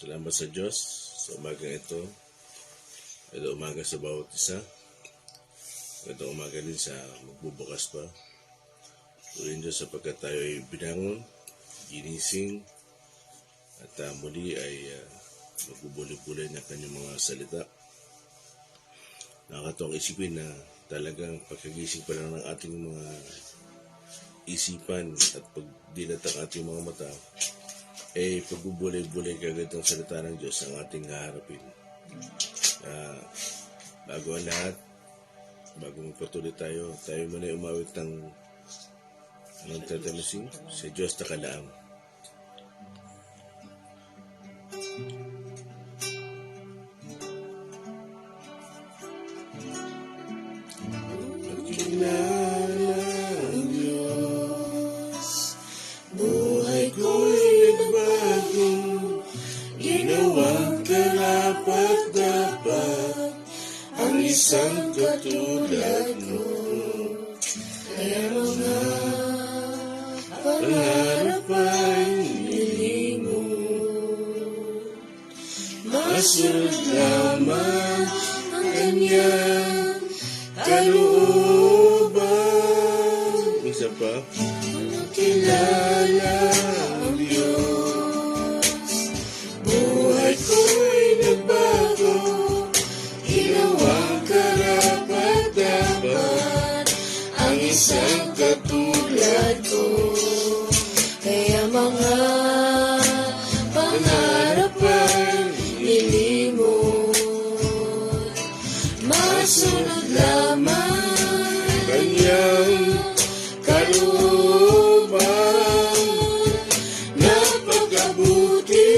Salamat sa Diyos sa umagang ito. Ito umaga sa bawat isa. Ito umaga din sa magbubukas pa. Purihin Diyos sapagkat tayo ay binangon, ginising, at muli ay magbubuli-bulay ng kanyang mga salita. Nakakatuwang isipin na talagang pagkagising pa lang ng ating mga isipan at pagdilat ang ating mga mata, pagbubulay-bulay kagad ng salita ng Diyos ang ating haharapin. Bago ang lahat, bago magpatuloy tayo muna ay umawit ng anong tatamising sa Diyos na kalaang. Pagkilala ang Diyos, buhay ko'y nagbago, ginawang karapat-dapat ang isang katulad mo. Kaya mga pangarap ay nilimot, masunod lamang ang kanyang kalooban. Isa pa, kilala ang Diyos, buhay ko'y nagbago, ginawang karapat-dapat ang isang katulad ko. Kaya mga pangarap ay nilimot, masunod lamang kanyang kalooban. Napakabuti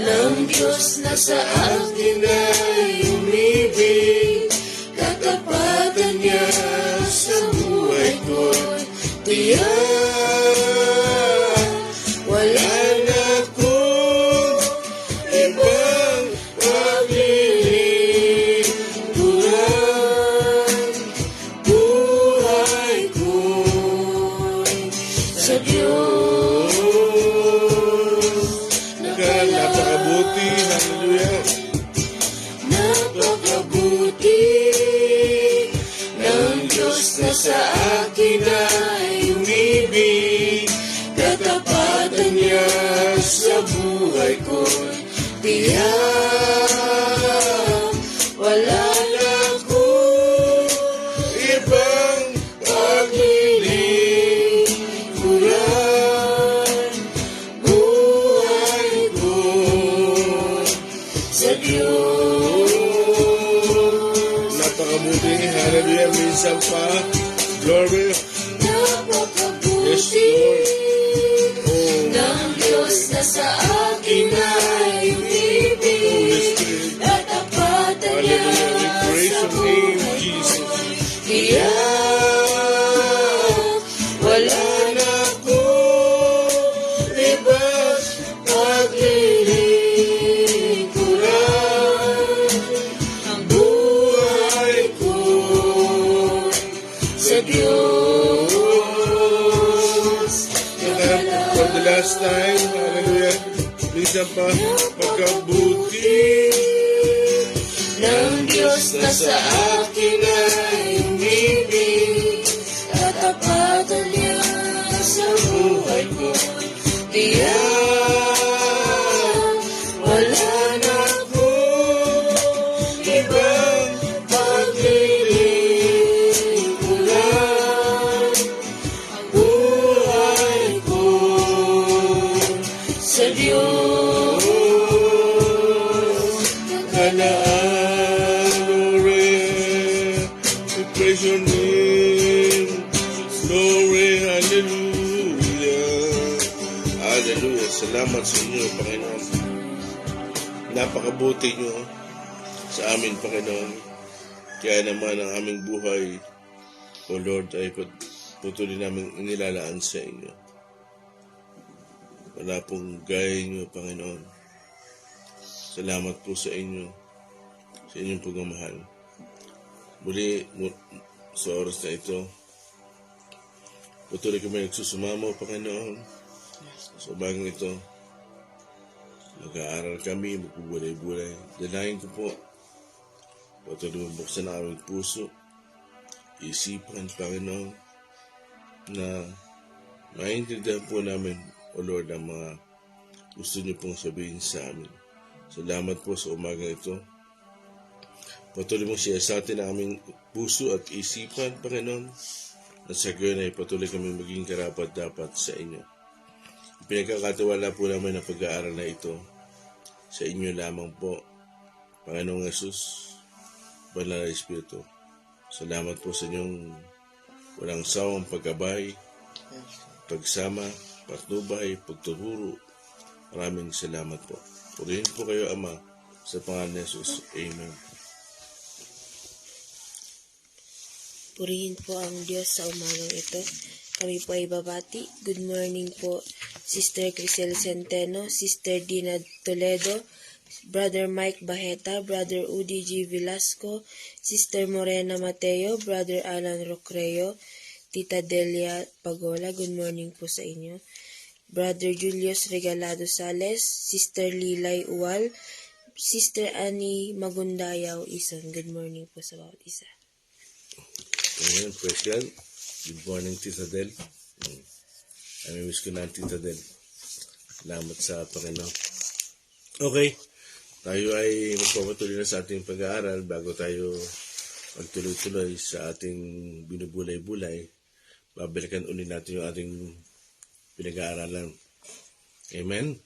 ng Diyos na sa akin ay umibig, katapatan niya sa buhay ko'y tiyak. Wala na akong ibang paglilingkuran, buhay ko'y sa Diyos. Napakabuti, hallelujah. Napakabuti ng Diyos na sa akin ay umibig, katapatan niya sa buhay ko'y tiyak. Wala na akong ibang paglilingkuran, buhay ko'y sa Diyos. Napakabuti, hallelujah, minsan pa, glory. Yes, Lord. Ng Diyos na sa akin ay umibig, katapatan niya sa buhay ko'y tiyak. Wala na akong ibang paglilingkuran, ang buhay ko'y sa Diyos. For the last time, hallelujah, minsan pa, pagkabuti ng Diyos na sa akin ay umibig, katapatan niya sa buhay ko'y tiyak. Wala na akong ibang paglilingkuran, ang buhay ko'y sa Diyos. Kalaan, glory, we praise your name, glory, hallelujah. Hallelujah, salamat sa inyo, Panginoon. Napakabuti nyo sa amin, Panginoon. Kaya naman ang aming buhay, O Lord, ay patuloy namin inilalaan sa inyo. Wala pong gaya nyo, Panginoon. Salamat po sa inyo, sa inyong pagmamahal. Muli, sa oras na ito, patuloy kami nagsusumamo, Panginoon, sa bagang ito. Mag-aaral kami, magbubulay-bulay. Dalayan ko po, patuloy buksan ang aming puso, isipan, Panginoon, na maintindihan po namin, O Lord, ang mga gusto niyo pong sabihin sa amin. Salamat po sa umaga ito. Patuloy mong siya sa atin ang aming puso at isipan, Panginoon, at sa gayon ay patuloy kami maging karapat-dapat sa inyo. Pinagkakatiwala po namin ang pag-aaral na ito sa inyo lamang po, Panginoong Yesus, Banal na Espiritu. Salamat po sa inyong walang sawang paggabay, pagsama, patnubay, pagtuturo. Maraming salamat po. Purihin po kayo, Ama, sa pangalan ni Jesus. Amen. Purihin po ang Diyos sa umagang ito. Kami po ay babati. Good morning po, Sister Crisel Centeno, Sister Dina Toledo, Brother Mike Baheta, Brother Udi G. Velasco, Sister Morena Mateo, Brother Alan Rocreo, Tita Delia Pagola. Good morning po sa inyo. Brother Julius Regalado Sales, Sister Lilay Uwal, Sister Annie Magundayaw Ison. Good morning po sa bawat isa. Amen. Praise God. Good morning, Tita Del. Miss ko na Tita Del. Salamat sa Panginoon. Okay. Tayo ay magpapatuloy na sa ating pag-aaral bago tayo magtuloy-tuloy sa ating binubulay-bulay. Babalikan ulit natin yung ating pinag-aaralan. Amen?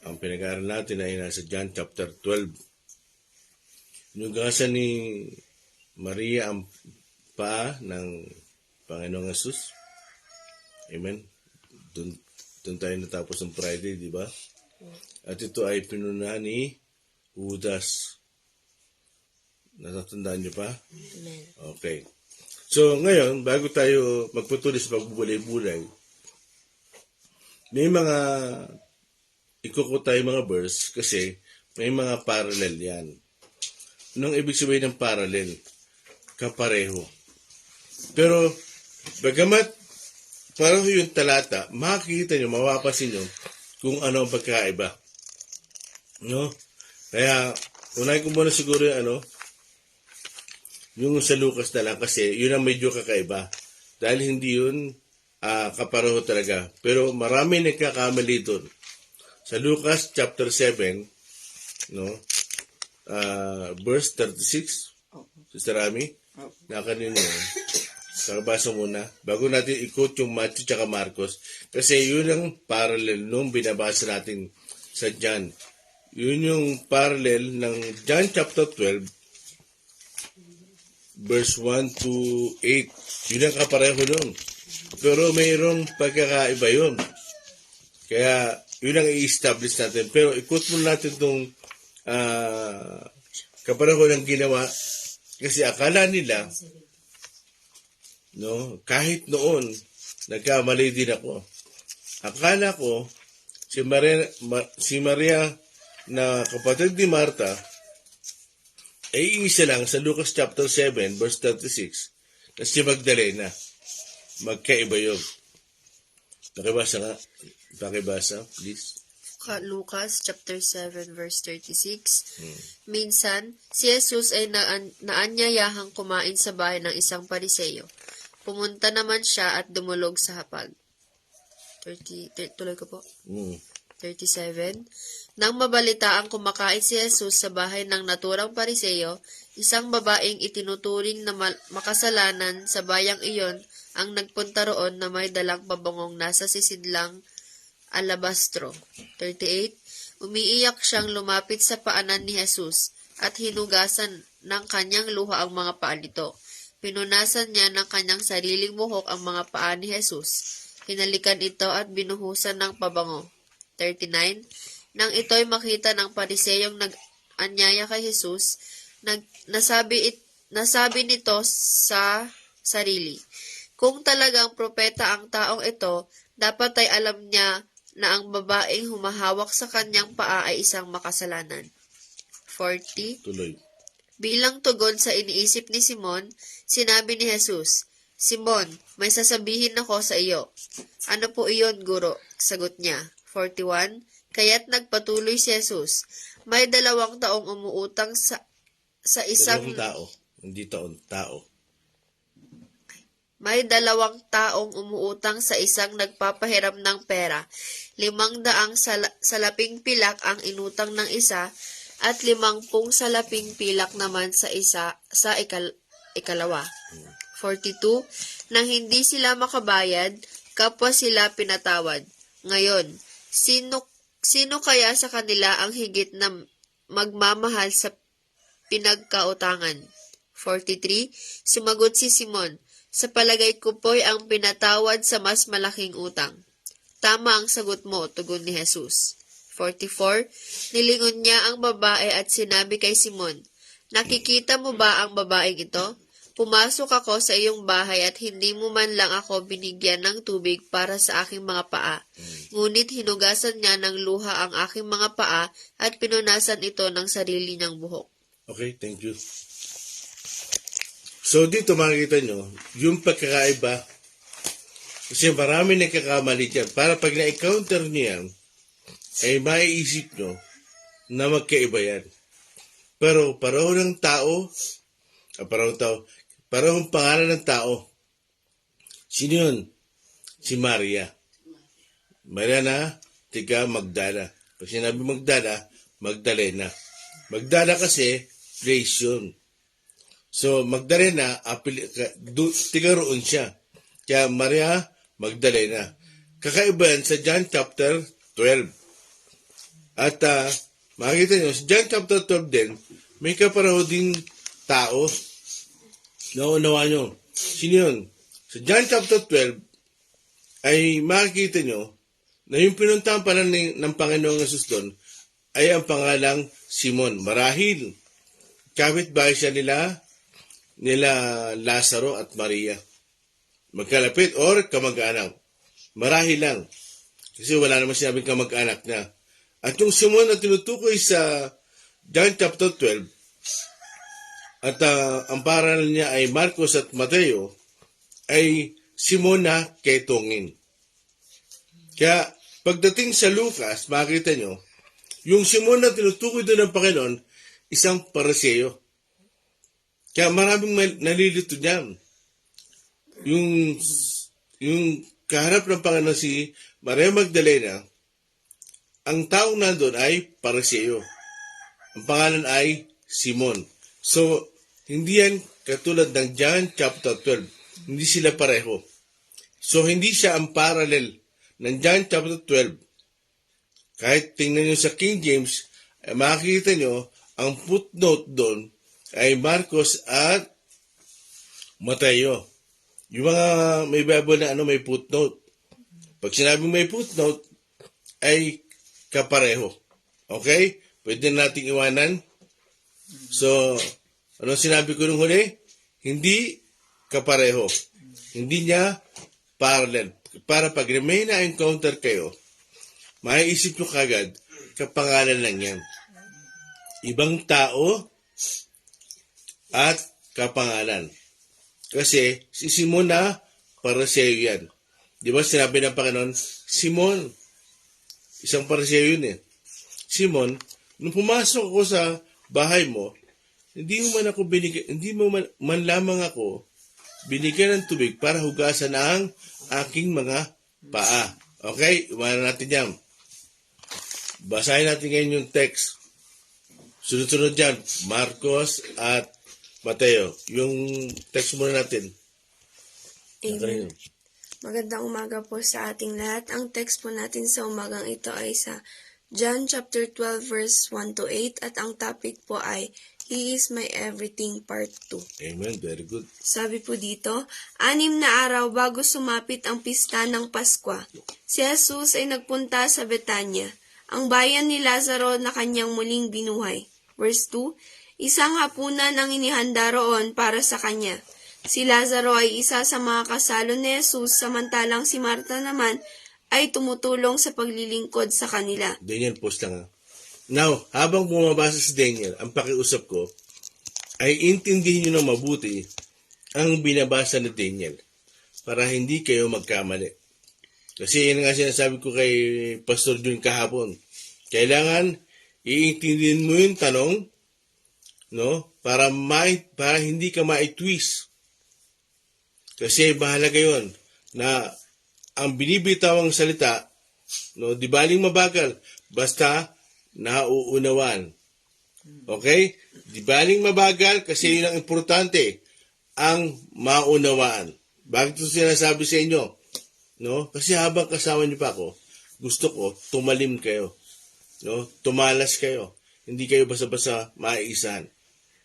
Ang pinag-aaral natin ay nasa John chapter 12. Inugasan ni Maria ang paa ng Panginoong Yesus. Amen? Doon tayo natapos ng Friday, di ba? At ito ay pinunahan ni Judas. Natatandaan niyo pa? Amen. Okay. So, ngayon, bago tayo magpatuloy sa pagbubulay-bulay, may mga ikuko tayo mga verse kasi may mga parallel yan. Anong ibig sabihin ng parallel? Kapareho. Pero, bagamat pareho yung talata, makikita nyo, mapapansin nyo kung ano ang pagkaiba. No? Kaya, unahin ko muna siguro yung sa Lucas na lang kasi yun ang medyo kakaiba. Dahil hindi yun kapareho talaga. Pero marami nagkakamali doon. Sa Lucas chapter 7, no? Verse 36, Sister Rami, na kanino yun? Kakabasa muna. Bago natin i-quote yung Matthew tsaka Marcos. Kasi yun ang parallel nung binabasa natin sa John. Yun yung parallel ng John chapter 12, verse 1 to 8. Yun ang kapareho nun. Pero mayroong pagkakaiba yun. Kaya yun ang i-establish natin. Pero i-quote muna natin itong kapareho ng ginawa. Kasi akala nila, no, kahit noon, nagkamali din ako. Akala ko, si Maria na kapatid ni Marta, ay isa lang sa Lucas chapter 7, verse 36, na si Magdalena. Magkaiba yun. Pakibasa nga. Pakibasa, please. Lucas chapter 7 verse 36. Minsan, si Jesus ay naanyayahang kumain sa bahay ng isang Pariseo. Pumunta naman siya at dumulog sa hapag. Tuloy ko po. 37. Nang mabalitaang kumakain si Jesus sa bahay ng naturang Pariseo, isang babaeng itinuturing na makasalanan sa bayang iyon ang nagpunta roon na may dalang pabangong nasa sisidlang alabastro. 38. Umiiyak siyang lumapit sa paanan ni Jesus at hinugasan ng kanyang luha ang mga paa nito. Pinunasan niya ng kanyang sariling buhok ang mga paa ni Jesus. Hinalikan ito at binuhusan ng pabango. 39. Nang ito'y makita ng Pariseyong nag-anyaya kay Jesus, nasabi nito sa sarili, kung talagang propeta ang taong ito, dapat ay alam niya na ang babaeng humahawak sa kanyang paa ay isang makasalanan. 40. Tuloy. Bilang tugon sa iniisip ni Simon, sinabi ni Jesus, Simon, may sasabihin ako sa iyo. Ano po iyon, Guro? Sagot niya, 41. Kaya't nagpatuloy si Jesus. May 2 taong umuutang sa isang... Dalawang tao. Hindi taon, tao. May 2 taong umuutang sa isang nagpapahiram ng pera. 500 salaping pilak ang inutang ng isa at 50 salaping pilak naman sa ikalawa. 42. Nang hindi sila makabayad, kapwa sila pinatawad. Ngayon, sino kaya sa kanila ang higit na magmamahal sa pinagkautangan? 43. Sumagot si Simon, sa palagay ko po'y ang pinatawad sa mas malaking utang. Tama ang sagot mo, tugon ni Jesus. 44. Nilingon niya ang babae at sinabi kay Simon, nakikita mo ba ang babaeng ito? Pumasok ako sa iyong bahay at hindi mo man lang ako binigyan ng tubig para sa aking mga paa. Ngunit hinugasan niya ng luha ang aking mga paa at pinunasan ito ng sarili niyang buhok. Okay, thank you. So dito makikita nyo, yung pagkakaiba, kasi marami nagkakamali dyan. Para pag na-encounter nyo yan, ay maiisip nyo na magkaiba yan. Pero pareho ng tao, parehong pangalan ng tao. Sino yun? Si Maria. Maria na, tiga Magdala. Pag sinabi Magdala, Magdalena. Magdala kasi, place yun. So, Magdalena, tiga roon siya. Kaya Maria Magdalena. Kakaiba yan sa John chapter 12. At makikita nyo, sa John chapter 12 din, may kapareho ding tao. Naunawa nyo. Sino yun? Sa John chapter 12, ay makikita nyo na yung pinuntahan pala ng Panginoong Jesus doon ay ang pangalang Simon. Marahil, kapitbahay siya nila Lazaro at Maria. Magkalapit or kamag-anak. Marahil lang. Kasi wala naman sinabing kamag-anak na. At yung Simon na tinutukoy sa John chapter 12, at ang paralan niya ay Marcos at Mateo, ay Simon na ketongin. Kaya pagdating sa Lucas, makikita nyo, yung Simon na tinutukoy doon ng Panginoon, isang Pariseo. Kaya maraming nalilito niyan. Yung kaharap ng Panginoon si Maria Magdalena, ang taong nandun ay Pariseo. Ang pangalan ay Simon. So, hindi yan katulad ng John chapter 12. Hindi sila pareho. So, hindi siya ang parallel ng John chapter 12. Kahit tingnan nyo sa King James, makikita nyo, ang footnote doon ay Marcos at Mateo. Yung mga may Bible na may footnote. Pag sinabing may footnote, ay kapareho. Okay? Pwede nating iwanan. So, ano sinabi ko nung huli? Hindi kapareho. Hindi niya parallel. Para pag may na-encounter kayo, maiisip nyo kagad, kapangalan lang yan. Ibang tao at kapangalan. Kasi si Simon na Pariseo yan. Di ba sinabi ng Panginoon, Simon, isang Pariseo yun eh. Simon, nung pumasok ako sa bahay mo, hindi mo man lamang ako binigyan ng tubig para hugasan ang aking mga paa. Okay? Iwanan natin yan. Basahin natin ngayon yung text. Sunod-sunod dyan, Marcos at Mateo. Yung text muna natin. Amen. Magandang umaga po sa ating lahat. Ang text po natin sa umagang ito ay sa John chapter 12 verse 1 to 8 at ang topic po ay He is my everything part 2. Amen. Very good. Sabi po dito, 6 na araw bago sumapit ang pista ng Paskwa, si Jesus ay nagpunta sa Betanya, ang bayan ni Lazaro na kanyang muling binuhay. Verse 2, isang hapunan ang inihanda roon para sa kanya. Si Lazaro ay isa sa mga kasalo ni Jesus, samantalang si Marta naman ay tumutulong sa paglilingkod sa kanila. Daniel, post lang ha. Now, habang bumabasa si Daniel, ang pakiusap ko ay intindihin nyo ng mabuti ang binabasa ni Daniel para hindi kayo magkamali. Kasi yun nga sinasabi ko kay Pastor Jun kahapon. Kailangan iintindihin mo yung tanong, no? Para hindi ka ma-twist. Kasi mahalaga yun na ang binibitawang salita, no, di baling mabagal, basta nauunawan. Okay? Di baling mabagal kasi yun ang importante, ang maunawaan. Bakit ito sinasabi sa inyo? No? Kasi habang kasama niyo pa ako, gusto ko tumalim kayo. No? Tumalas kayo. Hindi kayo basta-basta maiisahan.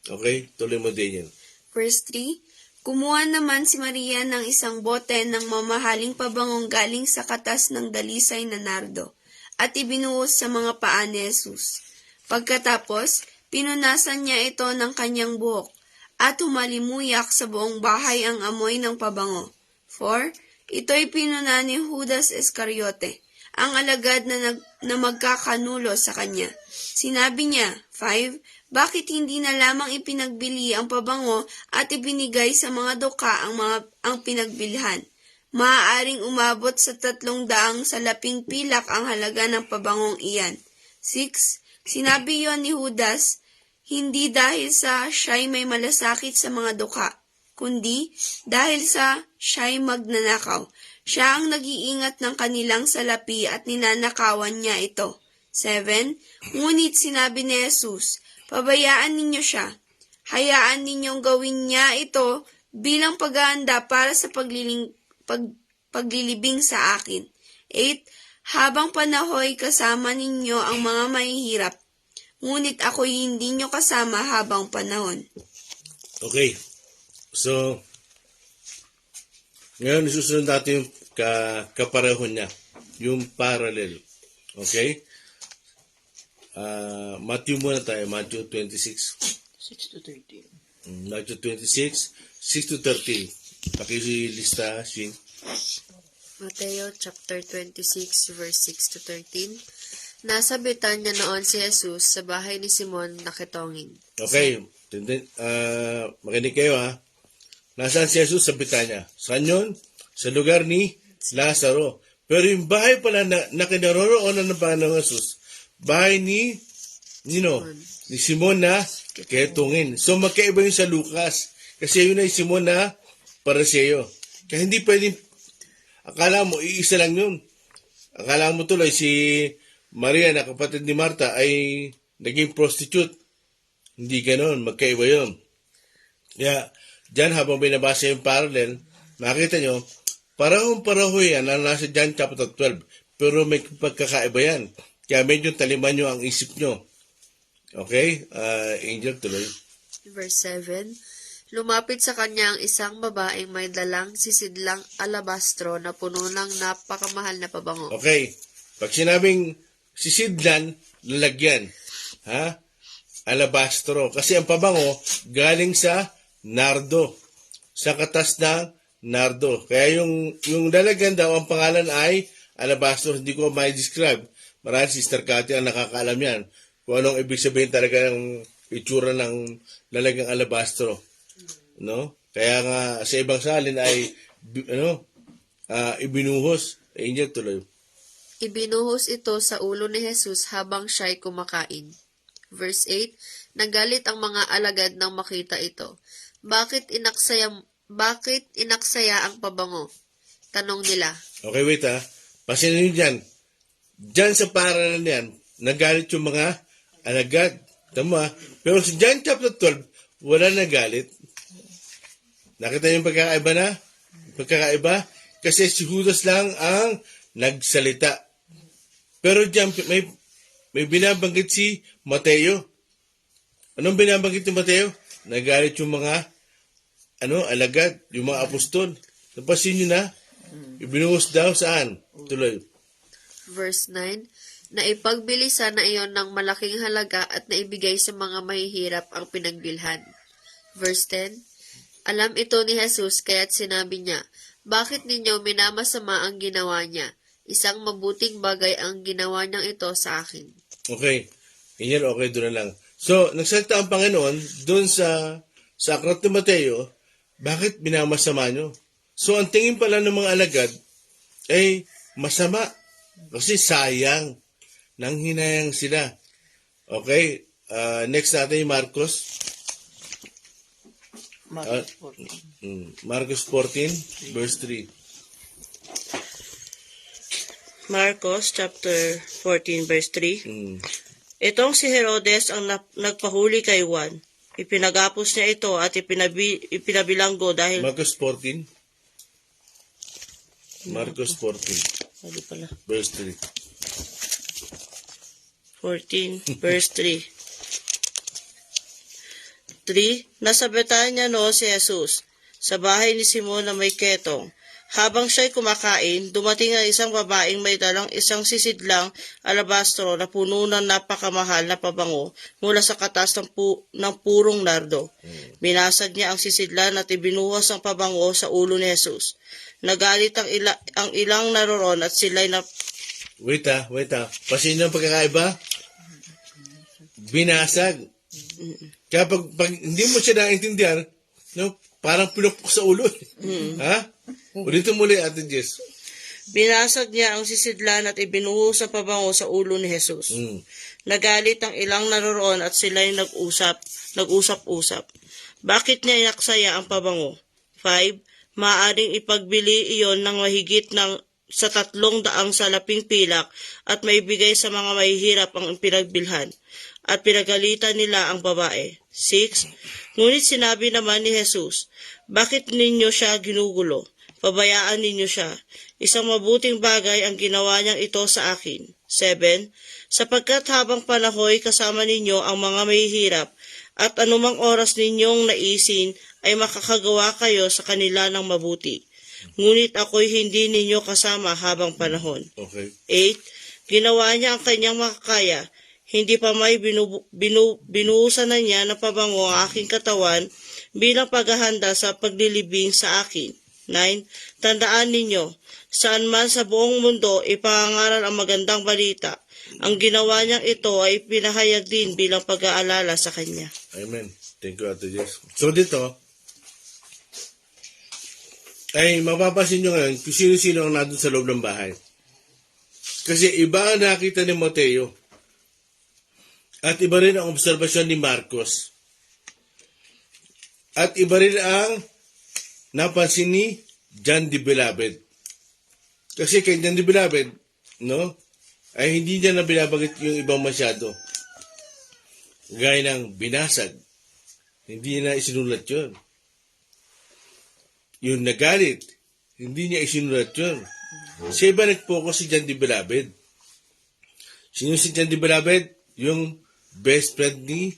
Okay? Tuloy mo din yan. Verse 3, Kumuha naman si Maria ng isang bote ng mamahaling pabangong galing sa katas ng dalisay na nardo at ibinuhos sa mga paa ni Jesus. Pagkatapos, pinunasan niya ito ng kanyang buhok at humalimuyak sa buong bahay ang amoy ng pabango. 4. Ito'y pinuna ni Judas Iscariote, ang alagad na magkakanulo sa kanya. Sinabi niya, 5. Bakit hindi na lamang ipinagbili ang pabango at ibinigay sa mga duka ang pinagbilhan? Maaaring umabot sa 300 salaping pilak ang halaga ng pabangong iyan. 6. Sinabi yon ni Judas, hindi dahil sa siya'y may malasakit sa mga duka, kundi dahil sa siya'y magnanakaw. Siya ang nag-iingat ng kanilang salapi at ninanakawan niya ito. 7. Ngunit sinabi ni Jesus, pabayaan ninyo siya. Hayaan ninyong gawin niya ito bilang paghahanda para sa paglilibing sa akin. 8. Habang panahoy kasama ninyo ang mga mahihirap, ngunit ako'y hindi nyo kasama habang panahon. Okay. So, ngayon isusunod natin yung kapareho niya. Yung parallel. Okay? Matthew muna tayo. Matthew 26. 6 to 13. Matthew 26, 6 to 13. Pakilista, Shing. Mateo chapter 26 verse 6 to 13. Nasa Betanya noon si Jesus sa bahay ni Simon na kitongin. Okay. Makinig kayo ha. Nasaan si Jesus? Sa Betanya. Saan yun? Sa lugar ni Lazaro. Pero yung bahay pala na kinaroroonan ng Panginoong Jesus, bahay ni Simon na kitongin. So magkaiba yun sa Lucas. Kasi yun ay Simon na Pariseo. Kaya hindi pwedeng, akala mo, iisa lang yun. Akala mo tuloy si Maria na kapatid ni Marta ay naging prostitute. Hindi ganon, magkaiba yun. Kaya, dyan habang binabasa yung parallel, makita nyo, parahong-paraho yan na nasa John chapter 12. Pero may pagkakaiba yan. Kaya medyo taliman nyo ang isip nyo. Okay? Angel, tuloy. Verse 7. Lumapit sa kanya ang isang babaeng may dalang sisidlang alabastro na puno ng napakamahal na pabango. Okay. Pag sinabing sisidlan, lalagyan. Ha? Alabastro. Kasi ang pabango galing sa nardo. Sa katas ng nardo. Kaya yung lalagyan daw, ang pangalan ay alabastro. Hindi ko may describe. Marahil Sister Cathy ang nakakaalam yan. Kung anong ibig sabihin talaga ng itsura ng lalagang alabastro. No? Kaya nga sa ibang salin ay ibinuhos. Angel, tuloy. Ibinuhos ito sa ulo ni Jesus habang siya'y kumakain. Verse 8. Nagalit ang mga alagad nang makita ito. Bakit inaksaya ang pabango? Tanong nila. Okay, wait ha. Pasinin nyo dyan. Dyan sa parallel yan, nagalit yung mga alagad. Tama. Pero sa John chapter 12, wala nagalit. Nakita niyo yung pagkakaiba na? Pagkakaiba? Kasi si Judas lang ang nagsalita. Pero diyan may binabanggit si Mateo. Anong binabanggit ni Mateo? Nagalit yung mga alagad, yung mga apostol. Napasin nyo na? Ibinuhos daw saan? Tuloy. Verse 9. Naipagbilisan na iyon ng malaking halaga at naibigay sa mga mahihirap ang pinagbilhan. Verse 10. Alam ito ni Jesus kaya't sinabi niya, bakit ninyo minamasama ang ginawa niya? Isang mabuting bagay ang ginawa niyang ito sa akin. Okay. Ganyan, okay, doon na lang. So, nagsalita ang Panginoon doon sa aklat ni Mateo, bakit minamasama nyo? So, ang tingin pala ng mga alagad ay masama. Kasi sayang. Nang hinayang sila. Okay? Next natin yung Marcos. Marcos 14. Marcos 14, verse 3. Marcos chapter 14 verse 3. Mm. Itong si Herodes ang nagpahuli kay Juan. Ipinagapos niya ito at ipinabilanggo dahil... Marcos 14. Marcos 14, Ano pala? verse 3. 14 verse 3. 3. Nasa Betanya noon si Jesus, sa bahay ni Simon na may ketong. Habang siya'y kumakain, dumating ang isang babaeng may dalang isang sisidlang alabastro na puno ng napakamahal na pabango mula sa katas ng purong nardo. Binasag niya ang sisidlan at ibinuhos ang pabango sa ulo ni Jesus. Nagalit ang ilang naroon at sila'y Wait ah. Pasin yung pagkakaiba? Binasag. Kaya pag hindi mo siya naiintindihan, no, parang pinupok sa ulo. Ha? Ulitin muli, Ate Jess. Binasag niya ang sisidlan at ibinuhos ang pabango sa ulo ni Jesus. Nagalit ang ilang naroon at sila'y nag-usap-usap. Bakit niya inaksaya ang pabango? 5. Maaring ipagbili iyon ng mahigit sa 300 salaping pilak at maibigay sa mga mahihirap ang pinagbilhan. At pinagalitan nila ang babae. 6. Ngunit sinabi naman ni Jesus, bakit ninyo siya ginugulo? Pabayaan ninyo siya. Isang mabuting bagay ang ginawa niyang ito sa akin. 7. Sapagkat habang panahoy kasama ninyo ang mga mahihirap, at anumang oras ninyong naisin ay makakagawa kayo sa kanila ng mabuti. Ngunit ako'y hindi ninyo kasama habang panahon. Okay. 8. Ginawa niya ang kanyang makakaya. Hindi pa may binuhusan na niya ng pabango ang aking katawan bilang paghahanda sa paglilibing sa akin. 9. Tandaan ninyo, saan man sa buong mundo ipangaral ang magandang balita. Ang ginawa niyang ito ay pinahayag din bilang pag-aalala sa kanya. Amen. Thank you, Ate Jess. So dito, ay mapapasin nyo ngayon kung sino-sino ang nandun sa loob ng bahay. Kasi iba ang nakita ni Mateo. At iba rin ang obserbasyon ni Marcos. At iba rin ang napansin ni John the Beloved. Kasi kay John the Beloved, no, ay hindi niya na binabanggit yung ibang masyado. Gaya ng binasag. Hindi niya na isinulat yun. Yung nagalit, hindi niya isinulat yun. Siya iba nag-focus si John the Beloved. Sino si John the Beloved? Yung best friend ni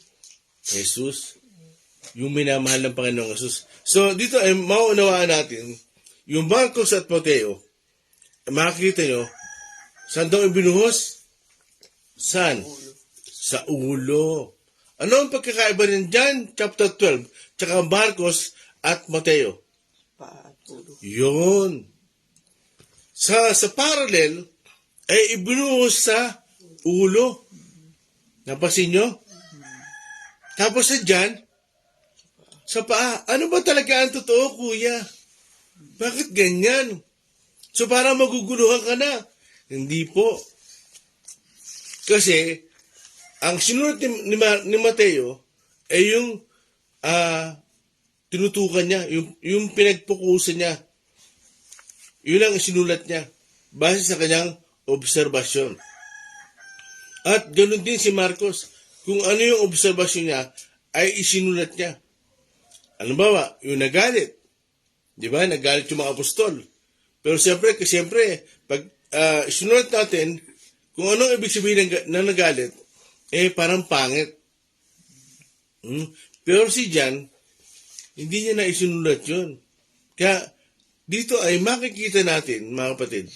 Jesus. Yung minamahal ng Panginoong Jesus. So, dito ay mauunawaan natin, yung Marcos at Mateo, makikita nyo, saan daw ibinuhos? Saan? Sa ulo. Ano ang pagkakaiba rin dyan? Chapter 12, tsaka Marcos at Mateo. Yun. Sa parallel, ay ibinuhos sa ulo. Napasin nyo? Tapos sa dyan, sa paa. Ano ba talaga ang totoo, kuya? Bakit ganyan? So parang maguguluhan ka na. Hindi po. Kasi, ang sinulat ni Mateo ay yung tinutukan niya, yung pinagpukusan niya. Yun ang sinulat niya base sa kanyang obserbasyon. At ganoon din si Marcos. Kung ano yung obserbasyon niya, ay isinulat niya. Ano ba? Yung nagalit. Di ba? Nagalit yung mga apostol. Pero siyempre, pag isinulat natin, kung anong ibig sabihin na nagalit, parang pangit. Pero si John, hindi niya na isinulat yun. Kaya, dito ay makikita natin, mga kapatid,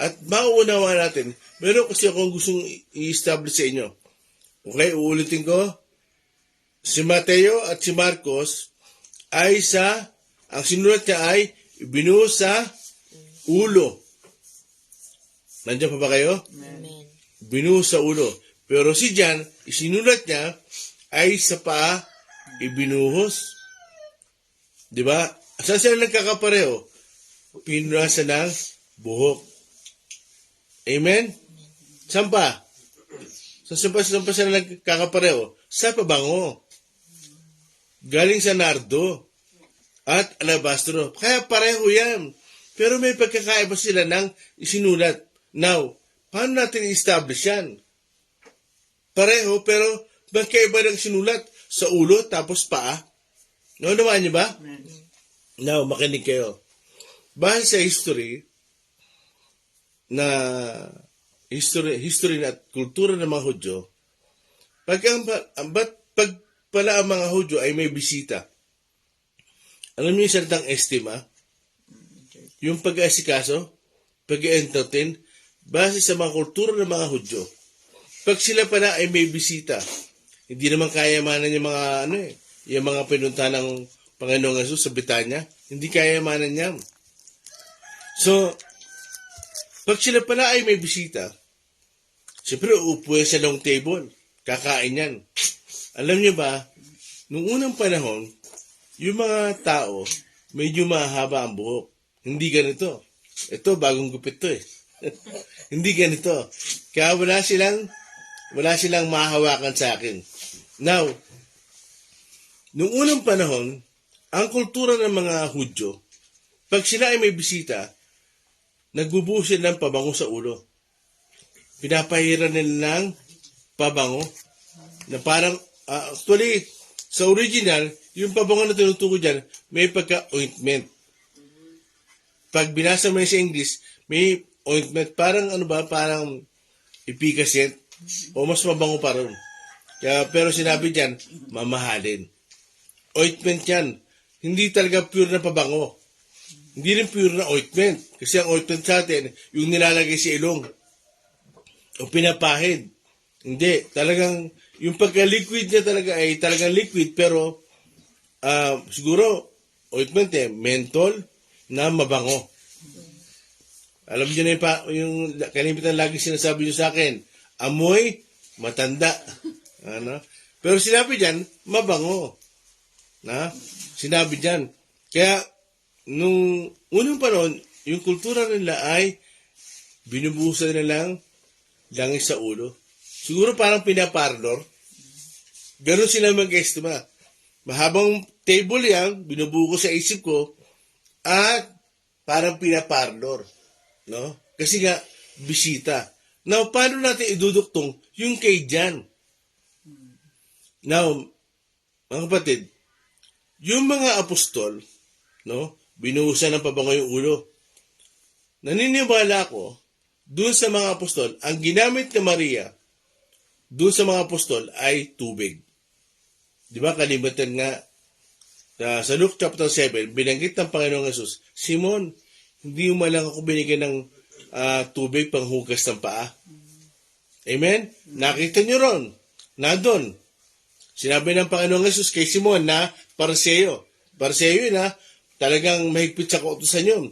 at mauunawa natin, meron kasi akong gustong i-establish sa inyo. Okay, uulitin ko. Si Mateo at si Marcos ay ang sinulat niya ay ibinuhos sa ulo. Nandiyan pa ba kayo? Amen. Binuhos sa ulo. Pero si John, isinulat niya ay sa paa ibinuhos. Diba? Saan sila nagkakapareho? Pinunasan ng buhok. Amen? Saan pa? Saan pa sila nagkakapareho? Sa pabango. Galing sa nardo at alabastro. Kaya pareho yan. Pero may pagkakaiba sila ng isinulat. Now, paano natin i-establish yan? Pareho, pero magkaiba ng sinulat sa ulo tapos paa. Naman niyo ba? Now, makinig kayo. Bahal sa history at kultura ng mga Hudyo, pag pala ang mga Hudyo ay may bisita, alam niyo yung salitang estima? Yung pag-aasikaso, pag-entertain, base sa mga kultura ng mga Hudyo. Pag sila pala ay may bisita, hindi naman kayamanan yung mga yung mga pinunta ng Panginoong Jesus sa Betanya, hindi kayamanan niya. So, pag sila pala ay may bisita, siyempre uupo yan sa long table, kakain yan. Alam niyo ba, nung unang panahon, yung mga tao, medyo mahaba ang buhok. Hindi ganito. Ito, bagong gupit to eh. Hindi ganito. Kaya wala silang mahahawakan sa akin. Now, nung unang panahon, ang kultura ng mga Hudyo, pag sila ay may bisita, nagbubuhos sila ng pabango sa ulo. Pinapahiran nila ng pabango na parang, actually, sa original, yung pabango na tinutukoy dyan, may pagka-ointment. Pag binasa mo sa English, may ointment. Parang parang ipikasit. O mas mabango pa rin. Kaya, pero sinabi dyan, mamahalin. Ointment yan. Hindi talaga pure na pabango. Hindi rin pure na ointment. Kasi ang ointment sa atin, yung nilalagay sa ilong. O pinapahid. Hindi. Talagang, yung pagka-liquid niya talaga ay talagang liquid, pero siguro, ointment menthol na mabango. Alam niyo na yung kalimitan lagi sinasabi niyo sa akin, amoy, matanda. Pero sinabi dyan, mabango. Sinabi dyan. Kaya, nung unang panahon, yung kultura nila ay binubuhusan nila lang langis sa ulo. Siguro parang pinaparlor. Ganun sila mag-estima. Mahabang table yan, binubuko sa isip ko, at parang pinaparlor. No? Kasi nga, bisita. Now, paano natin iduduktong yung kay Jan? Now, mga kapatid, yung mga apostol, no, binuhusan ng pabango yung ulo. Naniniwala ko, dun sa mga apostol, ang ginamit ni Maria, dun sa mga apostol ay tubig. Di ba, kalimutan nga, sa Luke chapter 7, binanggit ng Panginoong Jesus, Simon, hindi mo lang ako binigyan ng tubig panghugas ng paa. Amen? Nakita nyo ron, na doon. Sinabi ng Panginoong Jesus kay Simon na Pariseo. Pariseo yun talagang mahigpit sa kautusan yun.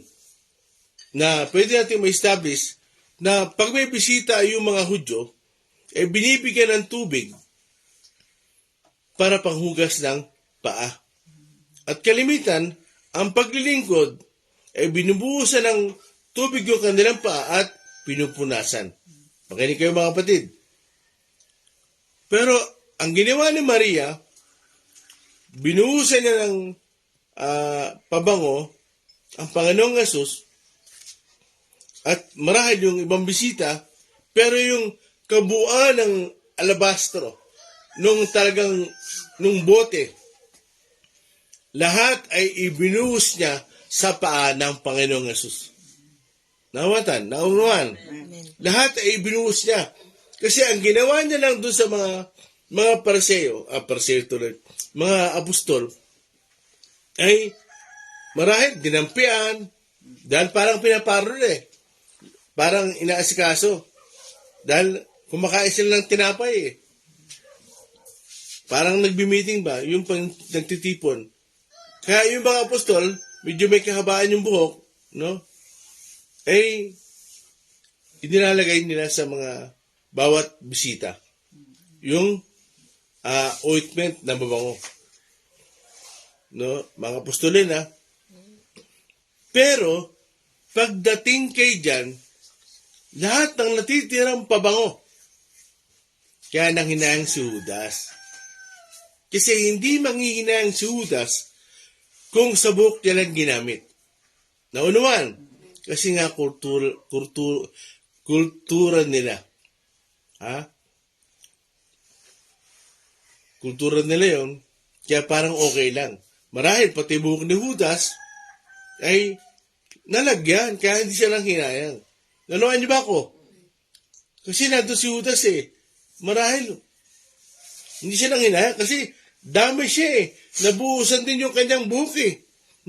Na pwede natin ma-establish na pag may bisita yung mga Hudyo, binibigyan ng tubig para panghugas ng paa. At kalimitan, ang paglilingkod binubuhusan ng tubig yung kanilang paa at pinupunasan. Makinig kayo mga kapatid. Pero ang ginawa ni Maria, binuhusan niya ng pabango ang Panginoong Jesus at marahil yung ibang bisita, pero yung kabuuan ng alabastro, nung bote, lahat ay ibinuhos niya sa paa ng Panginoong Jesus. Naunuan. Lahat ay ibinuhos niya. Kasi ang ginawa niya lang doon sa mga Pariseo tuloy, mga apostol, ay marahil dinampian, dahil parang pinaparol parang inaasikaso, dahil kumakain sila ng tinapay Parang nagbi-meeting ba, yung nagtitipon. Kaya yung mga apostol, medyo may kahabaan yung buhok, no? Inilalagay nila sa mga bawat bisita yung ointment na mabango. No? Mga apostolin, Pero, pagdating kay Jan, lahat ng natitirang pabango. Kaya nanghinayang si Judas. Kasi hindi manghihinayang si Judas kung sabok niya lang ginamit. Naunuan, kasi nga kultura nila. Ha? Kultura nila yun, kaya parang okay lang. Marahil pati buhok ni Judas ay nalagyan, kaya hindi siya lang hinayang. Nanuan niyo ba ako? Kasi nandun si Judas marahil hindi siya lang hinayang kasi dami siya Nabuhusan din yung kanyang buhok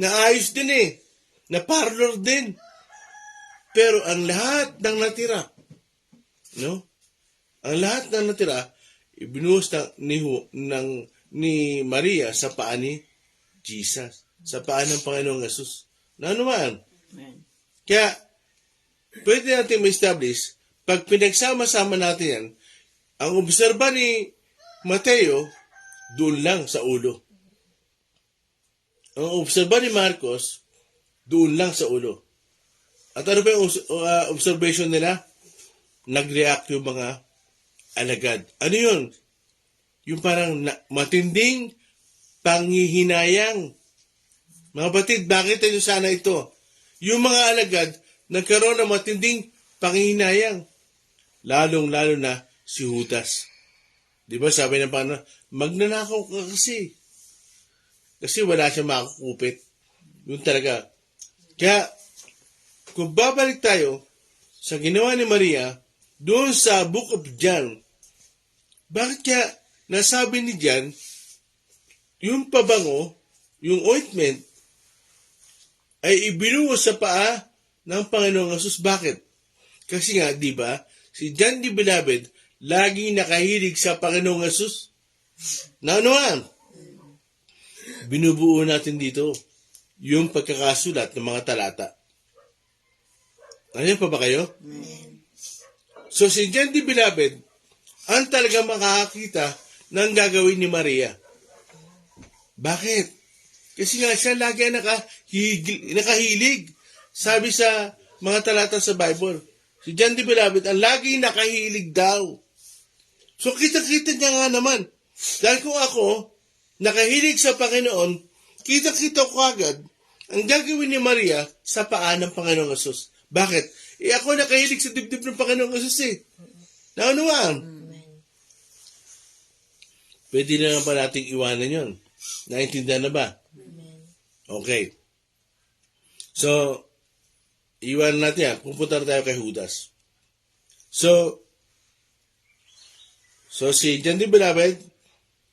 Naayos din na parlor din. Pero ang lahat ng natira, no? Ang lahat ng natira, ibinuhos ni Maria sa paa ni Jesus. Sa paa ng Panginoong Jesus. Na naman. Kaya, pwede natin ma-establish, pag pinagsama-sama natin yan, ang obserba ni Mateo, doon lang sa ulo. Ang obserba ni Marcos, doon lang sa ulo. At ano pa yung observation nila? Nag-react yung mga alagad. Ano yun? Yung parang matinding panghihinayang. Mga batid, bakit tayo sana ito? Yung mga alagad, nagkaroon ng matinding panghihinayang. Lalong-lalo na si Judas. Di ba sabi ng Panginoon, magnanakaw ka kasi. Kasi wala siya makakupit. Yun talaga. Kaya, kung babalik tayo sa ginawa ni Maria, doon sa Book of John, bakit kaya nasabi ni John, yung pabango, yung ointment, ay ibinuhos sa paa ng Panginoong Jesus. Bakit? Kasi nga, di ba, si John the Beloved, laging nakahilig sa Panginoong Jesus. Naunuan? Binubuo natin dito yung pagkakasulat ng mga talata. Nandiyan pa ba kayo? So si John the Beloved, ang talaga makakakita ng gagawin ni Maria. Bakit? Kasi nga siya lagi nakahilig. Sabi sa mga talata sa Bible, si John the Beloved, ang lagi nakahilig daw. So kita-kita niya nga naman. Dahil kung ako, nakahilig sa Panginoon, kita-kita ko agad ang gagawin ni Maria sa paa ng Panginoong Jesus. Bakit? Ako nakahilig sa dibdib ng Panginoong Jesus Naunuan? Pwede na lang pa nating iwanan yun. Naintindihan na ba? Okay. So, iwanan natin yan. Pupunta tayo kay Judas. So si John the Beloved,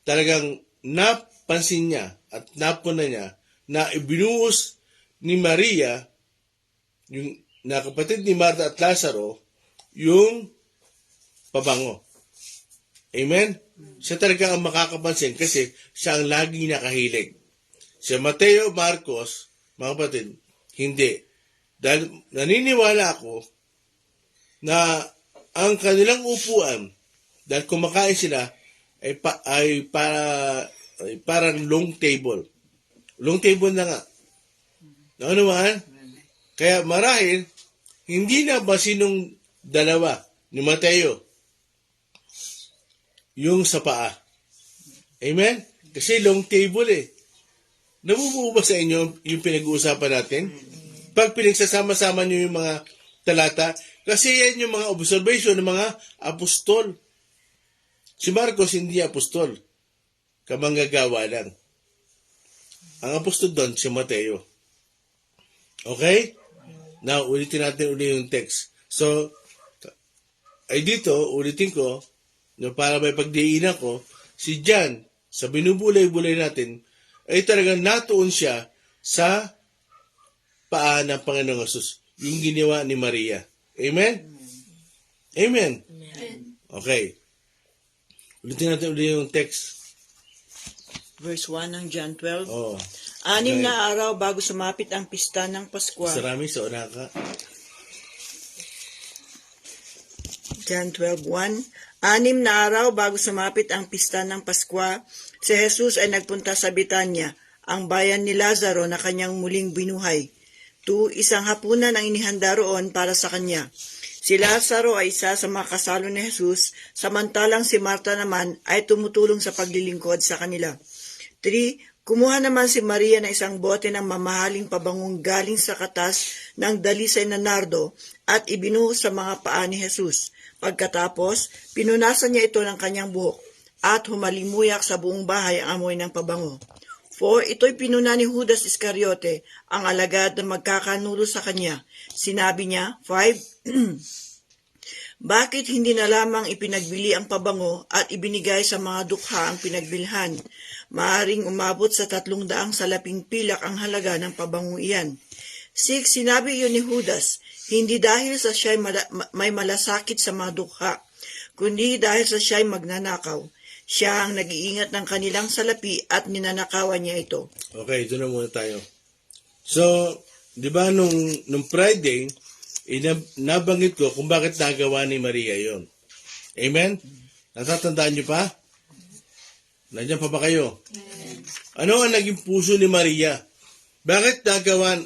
talagang napansin niya at napunan niya na ibinuhos ni Maria, yung na kapatid ni Martha at Lazaro, yung pabango. Amen? Siya talaga ang makakapansin kasi siya ang laging nakahilig. Si Mateo, Marcos, mga kapatid, hindi. Dahil naniniwala ako na ang kanilang upuan, dahil kumakain sila, ay parang long table. Long table na nga. Ano naman? Kaya marahil, hindi na ba sinong dalawa ni Mateo yung sa paa? Amen? Kasi long table Nabubuo ba sa inyo yung pinag-uusapan natin? Pag pinagsasama-sama nyo yung mga talata, kasi yan yung mga observation ng mga apostol. Si Marcos hindi apostol. Kamanggagawa lang. Ang apostol doon, si Mateo. Okay? Now, ulitin natin yung text. So, ay dito, ulitin ko, para may pagdiinan ko, si John, sa binubulay-bulay natin, ay talagang natuon siya sa paa ng Panginoong Jesus. Yung ginawa ni Maria. Amen? Amen? Okay. Ulitin natin yung text. Verse 1 ng John 12. Oh. 6 na araw bago sumapit ang pista ng Paskwa. Sarami sa una ka. John 12:1. 6 na araw bago sumapit ang pista ng Paskwa, si Jesus ay nagpunta sa Betanya, ang bayan ni Lazaro na kanyang muling binuhay. 2. Isang hapunan ang inihanda roon para sa kanya. Si Lazaro ay isa sa mga kasalo ni Jesus, samantalang si Marta naman ay tumutulong sa paglilingkod sa kanila. 3. Kumuha naman si Maria ng isang bote ng mamahaling pabangong galing sa katas ng dalisay na nardo at ibinuhos sa mga paa ni Jesus. Pagkatapos, pinunasan niya ito ng kanyang buhok at humalimuyak sa buong bahay ang amoy ng pabango. 4. Ito'y pinuna ni Judas Iscariote, ang alagad na magkakanulo sa kanya. Sinabi niya, 5. Bakit hindi na lamang ipinagbili ang pabango at ibinigay sa mga dukha ang pinagbilhan? Maaring umabot sa 300 salaping pilak ang halaga ng pabango iyan. 6. Sinabi iyon ni Judas, hindi dahil sa siya'y may malasakit sa mga dukha, kundi dahil sa siya'y magnanakaw. Siya ang nag-iingat ng kanilang salapi at ninanakawan niya ito. Okay, ito na muna tayo. So, di ba nung Friday, nabanggit ko kung bakit nagawa ni Maria yon. Amen? Natatandaan niyo pa? Nandiyan pa ba kayo? Ano ang naging puso ni Maria? Bakit nagawa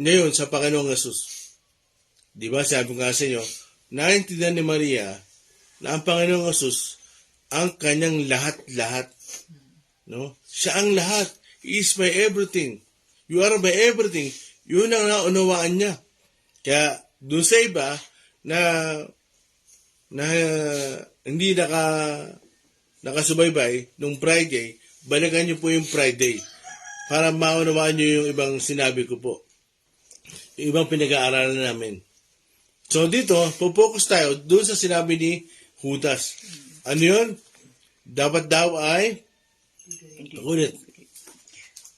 niya yun sa Panginoong Jesus? Di ba sabi ko nga sa inyo, naintindihan ni Maria na ang Panginoong Jesus ang kanyang lahat-lahat. No? Siya ang lahat. He is my everything. You are my everything. Yun ang naunawaan niya. Kaya doon sa iba na hindi nakasubaybay nung Friday, balikan niyo po yung Friday para maunawaan niyo yung ibang sinabi ko po. Yung ibang pinag-aaralan namin. So dito, focus tayo doon sa sinabi ni Judas. Ano yun? Dapat daw ay ulit.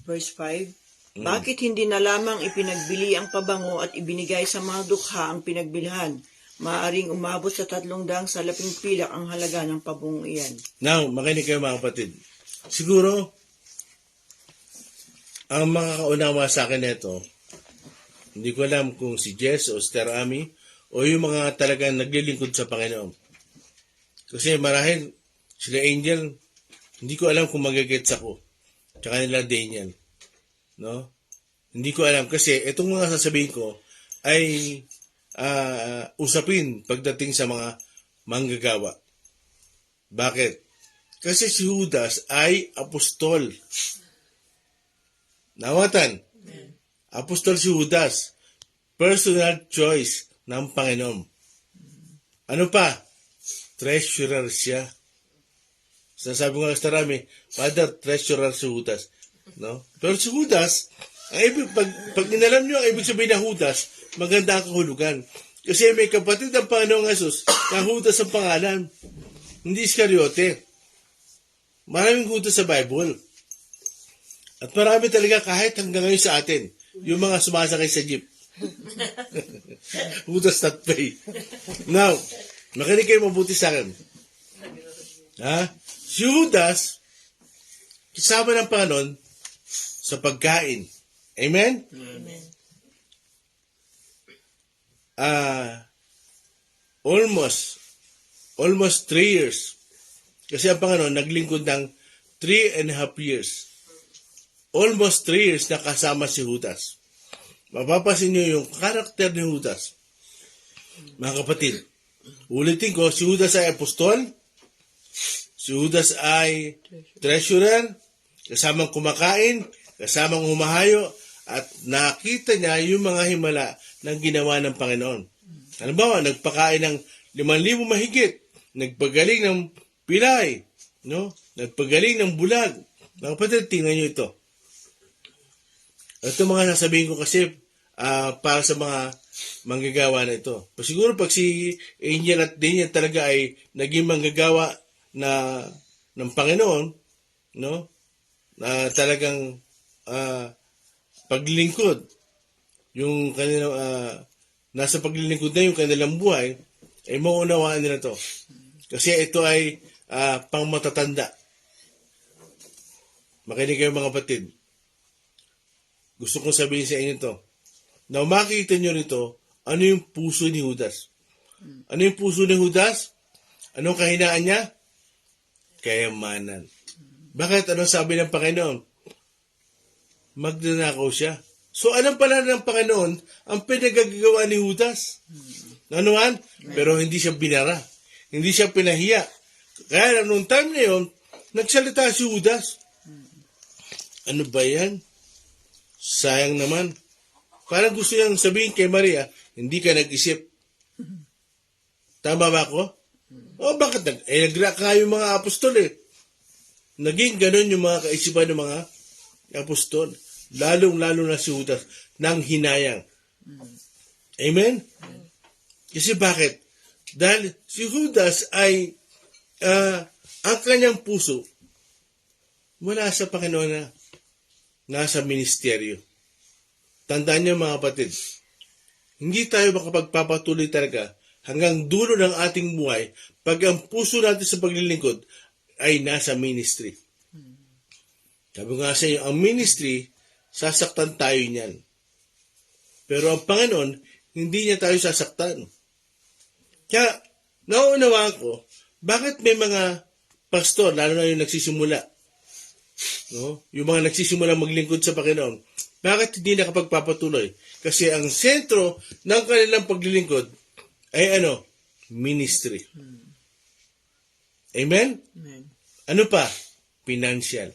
Verse 5. Bakit hindi na lamang ipinagbili ang pabango at ibinigay sa mga dukha ang pinagbilhan? Maaring umabot sa 300 salaping pilak ang halaga ng pabango iyan. Now, makinig kayo mga kapatid. Siguro, ang makakaunawa sa akin nito, hindi ko alam kung si Jess o Sister Ami o yung mga talagang naglilingkod sa Panginoon. Kasi marahil sila Angel, hindi ko alam kung magagets ako. Tsaka nila Daniel. No? Hindi ko alam kasi itong mga sasabihin ko ay usapin pagdating sa mga manggagawa. Bakit? Kasi si Judas ay apostol. Nawatan. Apostol si Judas. Personal choice ng Panginoon. Ano pa? Treasurer siya. Sasabi ko nga sa Rami, Father, treasurer si Judas. No? Pero si Judas, pag inalam nyo ang ibig sabihin ng Judas, maganda ang kahulugan. Kasi may kapatid ng Panginoong Jesus na Judas ang pangalan. Hindi Iscariote. Maraming Judas sa Bible. At marami talaga kahit hanggang ngayon sa atin, yung mga sumasakay sa jeep. Judas not pay. Now, makinig kayo mabuti sa akin. Ha? Si Judas, kasama ng Panginoon sa pagkain. Amen? Amen. Almost 3 years. Kasi ang Panginoon naglingkod ng 3.5 years. Almost 3 years na kasama si Judas. Mapapasin niyo yung karakter ni Judas. Mga kapatid, ulitin ko, si Judas ay apostol, si Judas ay treasurer, kasamang kumakain, kasamang humahayo, at nakita niya yung mga himala ng ginawa ng Panginoon. Halimbawa, nagpakain ng 5,000 mahigit, nagpagaling ng pilay, no? Nagpagaling ng bulag. Mga kapatid, tingnan niyo ito. Ito mga sasabihin ko kasi para sa mga manggagawa na ito. Siguro pag si Angel at Daniel talaga ay naging manggagawa na ng Panginoon, no? Na talagang paglilingkod, yung kanilang nasa paglilingkod na yung kanilang buhay, ay mauunawaan nila to. Kasi ito ay pang matatanda. Makinig kayo mga kapatid. Gusto kong sabihin sa inyo to. Na makikita nyo rito, ano yung puso ni Judas? Ano yung puso ni Judas? Anong kahinaan niya? Kayamanan. Bakit? Anong sabi ng Panginoon? Magnanakaw siya. So alam pala ng Panginoon ang pinagagawa ni Judas. Nanuhan? Pero hindi siya binara. Hindi siya pinahiya. Kaya nung time na yun, nagsalita si Judas. Ano ba yan? Sayang naman. Parang gusto niyang sabihin kay Maria, hindi ka nag-isip. Tama ba ako? O bakit nag-react yung mga apostol eh. Naging ganun yung mga kaisipan ng mga apostol. Lalong-lalo na si Judas nang hinayang. Amen? Kasi bakit? Dahil si Judas ay ang kanyang puso wala sa Panginoon na nasa ministeryo. Tandaan niyo mga kapatid, hindi tayo makapagpapatuloy talaga hanggang dulo ng ating buhay pag ang puso natin sa paglilingkod ay nasa ministry. Sabi nga sa inyo, ang ministry, sasaktan tayo niyan. Pero ang Panginoon, hindi niya tayo sasaktan. Kaya, nauunawaan ko, bakit may mga pastor, lalo na yung nagsisimula, no? Yung mga nagsisimula maglingkod sa Panginoon, bakit hindi nakapagpapatuloy? Kasi ang sentro ng kanilang paglilingkod ay ministry. Amen? Ano pa? Financial.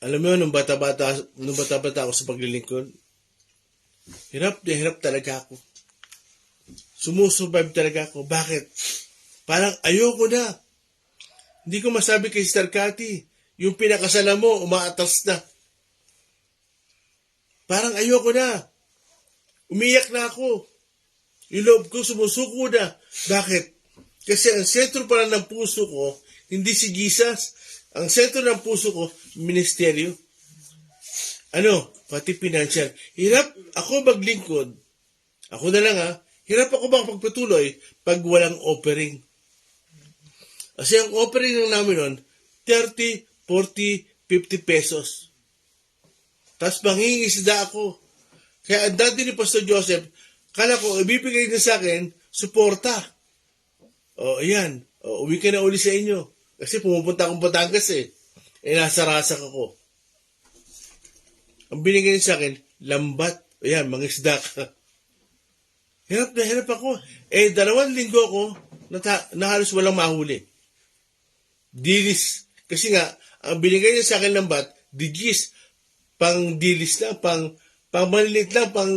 Alam mo, nung bata-bata ako sa paglilingkod, hirap na hirap talaga ako. Sumusurvive talaga ako. Bakit? Parang ayoko na. Hindi ko masabi kay Sister Cathy, yung pinakasala mo, umaatas na. Parang ayoko na. Umiyak na ako. Yung loob ko sumusuko na. Bakit? Kasi ang sentro pala ng puso ko, hindi si Jesus. Ang sentro ng puso ko, ministeryo. Pati financial. Hirap ako maglingkod. Ako na lang hirap ako makapagpatuloy pag walang offering. Kasi ang offering ng namin nun, 30, 40, 50 pesos. Tapos mangingisda ako. Kaya ang dati ni Pastor Joseph, kala ko, ibibigay niya sa akin, suporta. Ayan. Uwi ka na uli sa inyo. Kasi pumupunta akong Batangas nasa Rasak ako. Ang binigay niya sa akin, lambat. Ayan, mangisda ka. Hirap na hirap ako. 2 linggo ako, na halos walang mahuli. Dilis. Kasi nga, ang binigay niya sa akin lambat, digis. Pang dilis lang, pang malilit lang, pang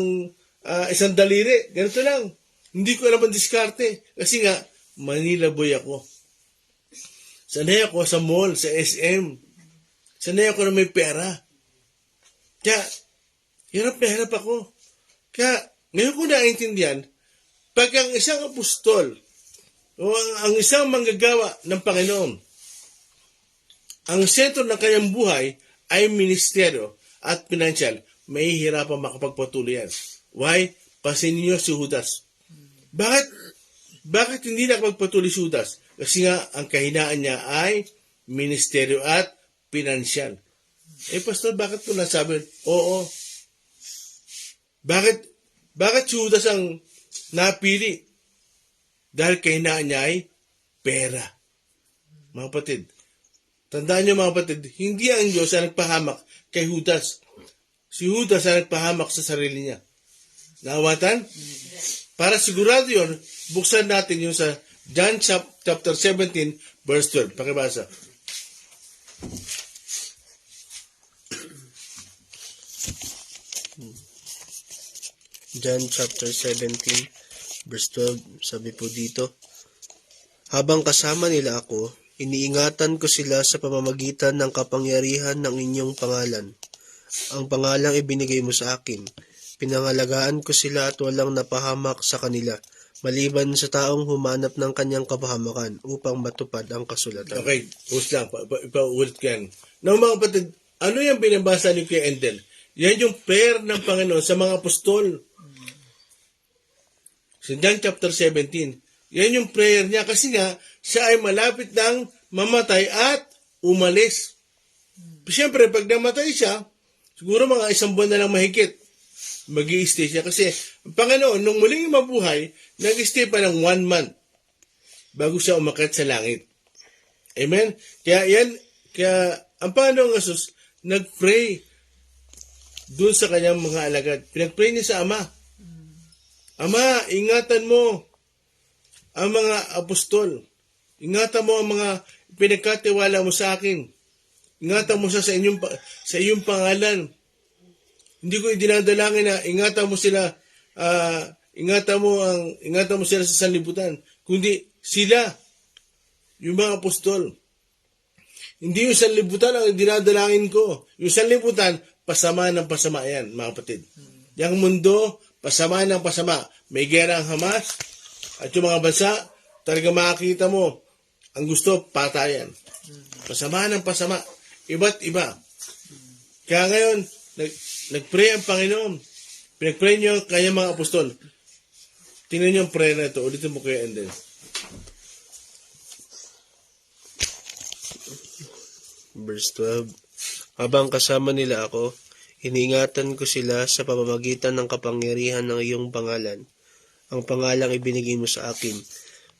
isang daliri. Ganito lang. Hindi ko alam ang diskarte. Kasi nga, Manila boy ako. Sanay ako sa mall, sa SM. Sanay ako na may pera. Kaya, hirap na hirap ako. Kaya, ngayon ko naintindihan, pag ang isang apostol, o ang isang manggagawa ng Panginoon, ang sentro ng kanyang buhay ay ministeryo at financial, may hirapan makapagpatuloy yan. Why? Pasin niyo si Judas. Bakit hindi nakapagpatuloy si Judas? Kasi nga, ang kahinaan niya ay ministeryo at financial. Pastor, bakit po nasabi? Oo. Bakit si Judas ang napili? Dahil kahinaan niya ay pera. Mga kapatid, tandaan niyo mga kapatid, hindi ang Diyos ang nagpahamak kay Judas. Si Judas ang nagpahamak sa sarili niya. Naawatan? Para sigurado yun, buksan natin yung sa John chapter 17, verse 12. Pakibasa. John chapter 17, verse 12, sabi po dito, habang kasama nila ako, iniingatan ko sila sa pamamagitan ng kapangyarihan ng inyong pangalan. Ang pangalang ibinigay mo sa akin. Pinangalagaan ko sila at walang napahamak sa kanila, maliban sa taong humanap ng kanyang kapahamakan upang matupad ang kasulatan. Okay, pause lang. Ipaulit ko yan. Now mga kapatid, ano yung binabasa ni Kuya Endel? Yan yung prayer ng Panginoon sa mga apostol. Sa John chapter 17. Yan yung prayer niya kasi nga, siya ay malapit ng mamatay at umalis. Siyempre, pag namatay siya, siguro mga 1 buwan na lang mahigit, mag-i-stay siya. Kasi ang Panginoon, nung muling mabuhay, nag-stay pa ng 1 month bago siya umakyat sa langit. Amen? Kaya ang Panginoong Jesus, nag-pray doon sa kanyang mga alagad. Pinag-pray niya sa Ama. Ama, ingatan mo ang mga apostol. Ingatan mo ang mga pinagkatiwala mo sa akin. Ingatan mo siya sa iyong pangalan. Hindi ko idinadalangin na ingatan mo sila ingatan mo sila sa sanlibutan, kundi sila, yung mga apostol. Hindi yung sanlibutan ang dinadalangin ko. Yung sanlibutan, pasama ng pasama yan, mga kapatid. Yung mundo, pasama ng pasama. May gera ang Hamas, at yung mga bansa, talaga makakita mo, ang gusto, patayan. Pasama ng pasama. Iba't iba. Kaya ngayon, nag-pray ang Panginoon. Pinag-pray niyo ang kanyang mga apostol. Tingnan niyo ang prayer na ito. Ulitin mo kaya, Endel. Verse 12. Habang kasama nila ako, iniingatan ko sila sa pamamagitan ng kapangyarihan ng iyong pangalan. Ang pangalang ibinigay mo sa akin.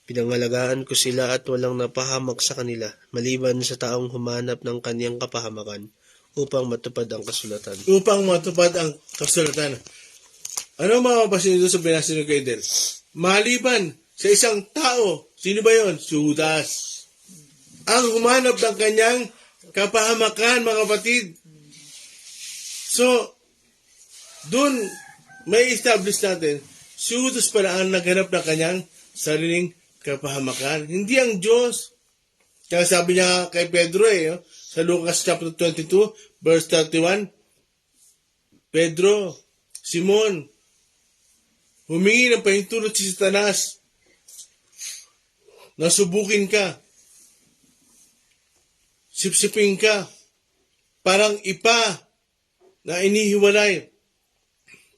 Pinangalagaan ko sila at walang napahamak sa kanila, maliban sa taong humanap ng kaniyang kapahamakan, upang matupad ang kasulatan. Upang matupad ang kasulatan. Ano mapapasin dito sa binasa ni Kaidel? Maliban sa isang tao, sino ba yon? Judas. Ang humanap ng kanyang kapahamakan, mga kapatid. So, dun may establish natin, si Judas pala ang naghanap ng kanyang sariling kapahamakan. Hindi ang Diyos. Kaya sabi niya kay Pedro sa Lucas chapter 22, verse 31, Pedro, Simon, humingi ng pahintulot si Satanas na subukin ka, sipsipin ka, parang ipa na inihiwalay.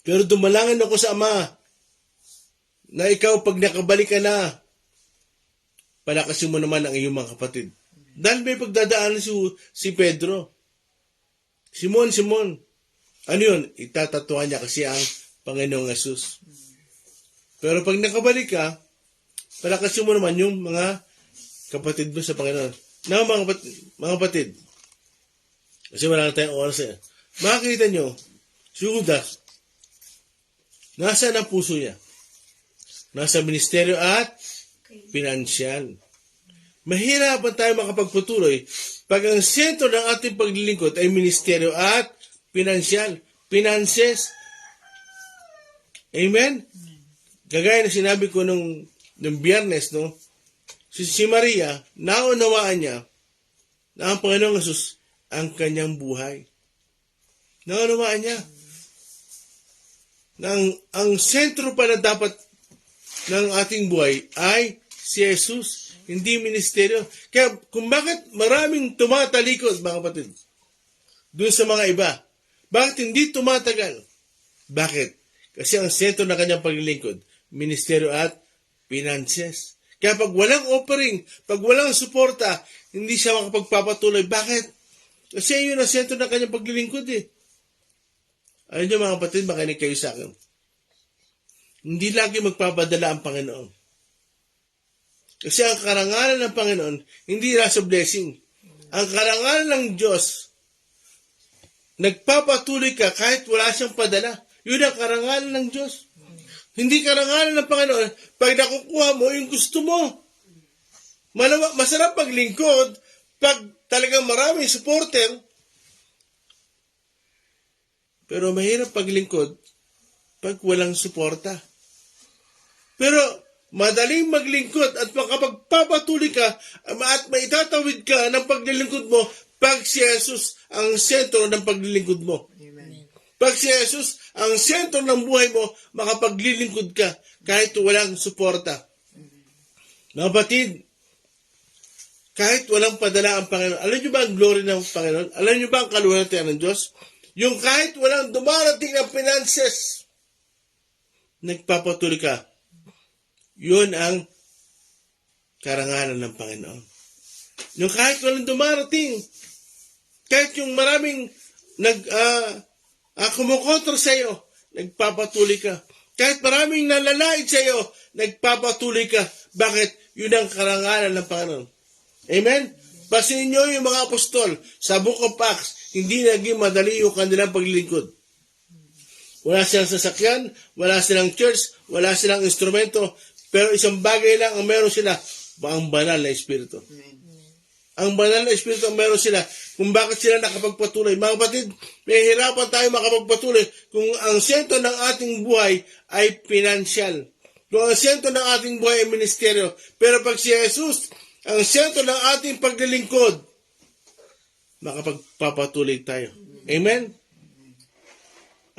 Pero dumalangin ako sa Ama na ikaw pag nakabalik ka na, palakasin mo naman ang iyong mga kapatid. Dahil may pagdadaanan si Pedro. Simon, ano yun? Itatatuhan niya kasi ang Panginoong Yesus. Pero pag nakabalik ka, palakasin mo naman yung mga kapatid mo sa Panginoon. Na mga kapatid, kasi wala na tayong oras makikita nyo, si Judas, nasa ang puso niya? Nasa ministeryo at pinansyal. Mahirapan tayo makapagpatuloy pag ang sentro ng ating paglilingkod ay ministeryo at pinansyal. Finances. Amen? Gagaya na sinabi ko nung Biyernes, no? Si Maria, naunawaan niya na ang Panginoong Yesus ang kanyang buhay. Naunawaan niya na ang sentro pa na dapat ng ating buhay ay si Jesus, hindi ministeryo. Kaya kung bakit maraming tumatalikod, mga kapatid, doon sa mga iba, bakit hindi tumatagal? Bakit? Kasi ang sentro ng kanyang paglilingkod, ministeryo at finances. Kaya pag walang offering, pag walang suporta, hindi siya makapagpapatuloy. Bakit? Kasi yun ang sentro ng kanyang paglilingkod Alam niyo mga kapatid, makinig kayo sa akin. Hindi lagi magpapadala ang Panginoon. Kasi ang karangalan ng Panginoon, hindi nasa blessing. Ang karangalan ng Diyos, nagpapatuloy ka kahit wala siyang padala. Yun ang karangalan ng Diyos. Hindi karangalan ng Panginoon, pag nakukuha mo yung gusto mo. Masarap paglingkod, pag talagang maraming supporter, pero mahirap paglingkod, pag walang suporta. Pero madaling maglingkod at makapagpapatuloy ka at maitatawid ka ng paglilingkod mo pag si Jesus ang sentro ng paglilingkod mo. Amen. Pag si Jesus ang sentro ng buhay mo, makapaglilingkod ka kahit walang suporta. Mga kapatid, kahit walang padala ang Panginoon, alam niyo ba ang glory ng Panginoon? Alam niyo ba ang kaluwalhatian ng Diyos? Yung kahit walang dumarating ng finances, nagpapatuloy ka. Yun ang karangalan ng Panginoon. Yung kahit walang dumarating, kahit yung maraming kumukontra sa iyo, nagpapatuloy ka. Kahit maraming nalalait sa iyo, nagpapatuloy ka. Bakit? Yun ang karangalan ng Panginoon. Amen? Basahin niyo yung mga apostol sa Book of Acts, hindi naging madali yung kanilang paglilingkod. Wala silang sasakyan, wala silang church, wala silang instrumento, pero isang bagay lang ang meron sila, ang banal na Espiritu. Ang banal na Espiritu ang meron sila. Kung bakit sila nakapagpatuloy. Mga kapatid, may hirapan tayo makapagpatuloy kung ang sentro ng ating buhay ay financial. Kung ang sentro ng ating buhay ay ministeryo. Pero pag si Jesus, ang sentro ng ating paglilingkod, makapagpapatuloy tayo. Amen?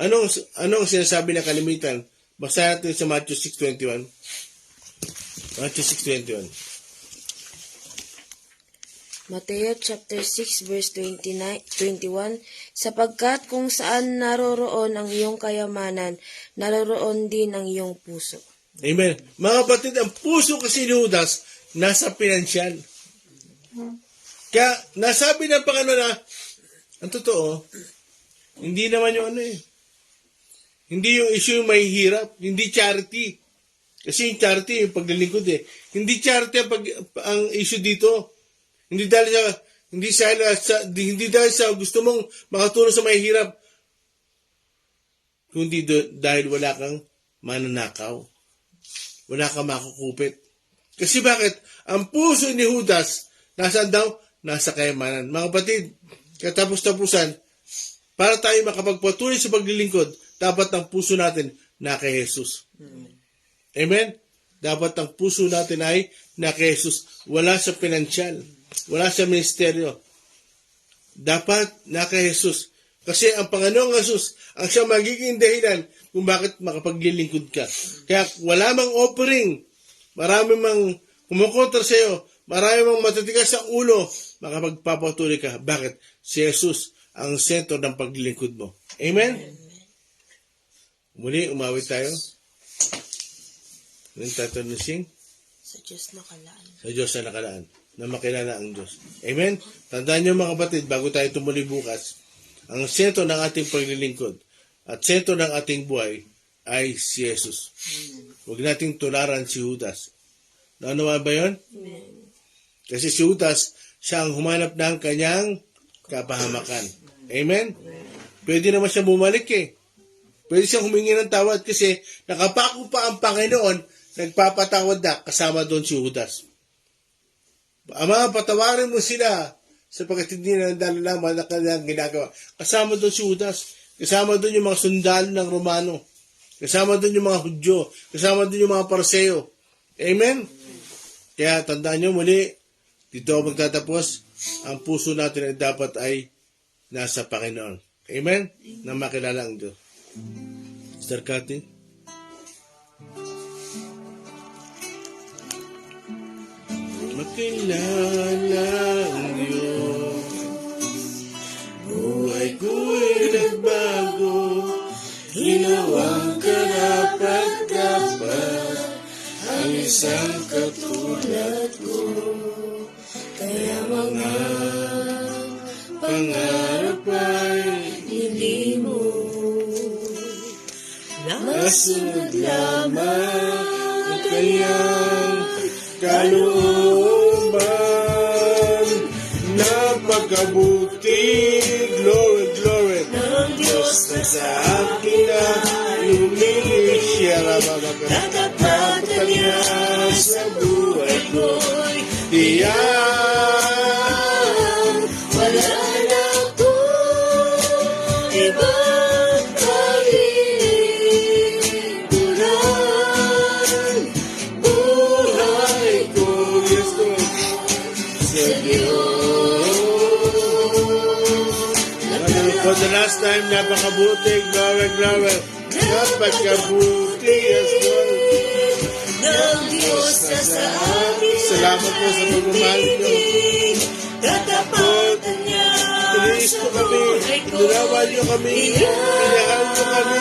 Anong sinasabi ng kalimitan? Basahin natin sa Matthew 6:21. Matthew 6:21. Mateo chapter 6 verse 21, sapagkat kung saan naroroon ang iyong kayamanan, naroroon din ang iyong puso. Amen. Mga kapatid, ang puso kasi ni Judas nasa pinansyal. Kaya nasabi ng Panginoon na, ang totoo, hindi naman yung hindi yung issue yung may hirap, hindi charity. Kasi yung charity, yung paglilingkod Hindi charity ang issue dito. Hindi dahil sa gusto mong makatulong sa may hirap, kundi dahil wala kang mananakaw. Wala kang makukupit. Kasi bakit? Ang puso ni Judas, nasaan daw? Nasa kayamanan. Mga kapatid, katapos-tapusan, para tayo makapagpatuloy sa paglilingkod, dapat ang puso natin na kay Jesus. Amen? Dapat ang puso natin ay na kay Jesus. Wala sa pinansyal. Wala sa ministeryo. Dapat na kay Jesus. Kasi ang Panginoong Jesus, ang siya magiging dahilan kung bakit makapaglilingkod ka. Kaya wala mang offering, marami mang kumukontra sa iyo, marami mang matatigas sa ulo, makapagpapatuloy ka. Bakit? Si Jesus ang sentro ng paglilingkod mo. Amen? Muli, umawit tayo. Anong tayo na sing? Sa Diyos nakalaan. Sa Diyos na nakalaan. Na makilala ang Diyos. Amen? Tandaan niyo mga kapatid, bago tayo tumuli bukas, ang sentro ng ating paglilingkod at sentro ng ating buhay ay si Jesus. Huwag nating tularan si Judas. Ano ba yun? Kasi si Judas, siya ang humanap ng kanyang kapahamakan. Amen? Pwede naman siya bumalik Pwede siyang humingi ng tawad kasi nakapako pa ang Panginoon, nagpapatawad na kasama doon si Judas. Ama, patawarin mo sila sapagkat hindi na nalalaman na kanilang ginagawa. Kasama doon si Judas. Kasama doon yung mga sundalo ng Romano. Kasama doon yung mga Hudyo. Kasama doon yung mga Pariseo. Amen? Kaya tandaan nyo muli, dito ako magtatapos, ang puso natin ay dapat ay nasa Panginoon. Amen? Na makilala ang Diyos. Sister Cathy? Makilala ang Diyos. Buhay ko'y nagbago, ginawang karapat-dapat ang isang katulad ko. Kaya mga pangarap ay hindi mo. Nasunod lamang ang kanyang kalooban. Napakabuti, glory, glory ng Diyos na sa akin na lumilis siya. Natapatan niya sa buhay ko'y tiyan. Wala na ko ibang kalikuran. Buhay ko, yes Lord, sa Diyos. For the last time, napakabuti, glory, glory. Napakabuti, yes Lord. Ng Diyos na sa akin. Salamat po sa pagmamahal niyo. Katapatan niya Tiniis sa ko kami, buhay ko. nirawan niyo kami, pinahal niyo kami.